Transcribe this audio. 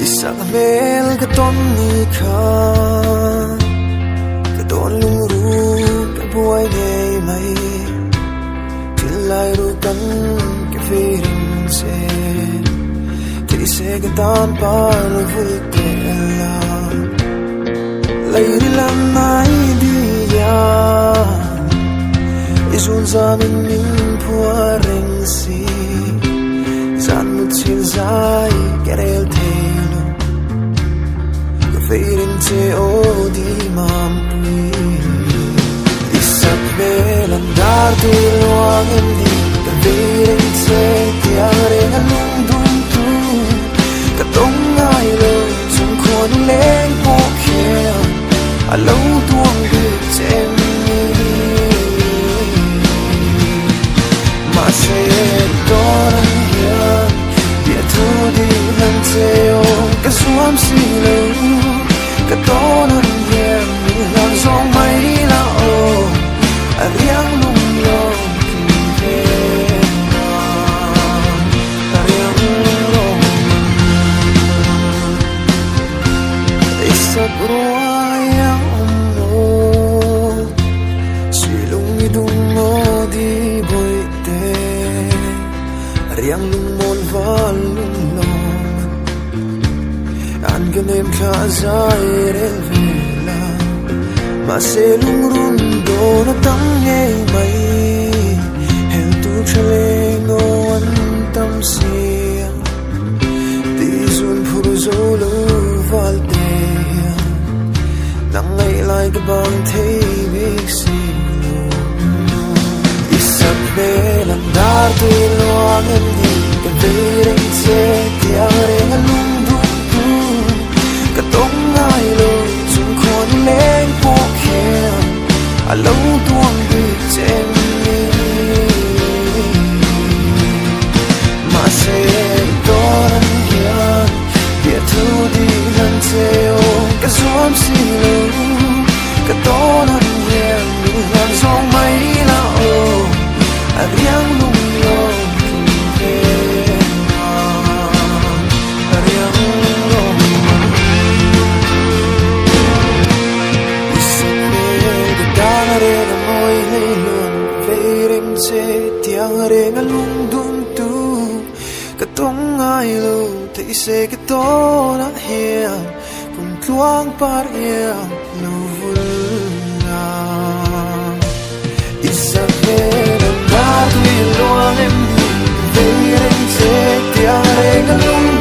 Isang mel katon ni ka katon lungru ka buhay ngay may tilay rukan ka feeling se tise katan par vultela layri lam mai dia izun zamin min puareng si zan mut sil zai kerel telo ka feeling te o di mam pri isat belan dar tu luang em di ka feeling te tiang reng alung dum tu ka tong ngai lo chung khon leng po khe alo tuang bi tem ma se doran hian dia thu di nan teo ka suam si lo ka tonan hian mi lang song mai la o a riang lung lo ki ve a riang lung isak ruayang umno silung idung mo di boy riang lung mon val lung long an ganem kha zai rel vela ma se lung run do na tang ngei mai hel tu chale no an tam sia ti zun phur zo lo val te nang ngai lai ka bang thei big si belan dar tu luang em di ka vereng se tiang reng alung dum tu ka tong ngai lo chung khon leng po khe alo tuang bi tem ni ma se doran hian dia thu di nan teo ka suam si lo ka tonan hian mi lang song mai la o a riang lung lo ki ve a riang lung isme de dana re na moi nei luan ve rem che tiang re na lung dum tu ka tong ai lo te se ka to na hia kum tuang par ia lo vul na isme luang em di về đến sẽ tiang reng alung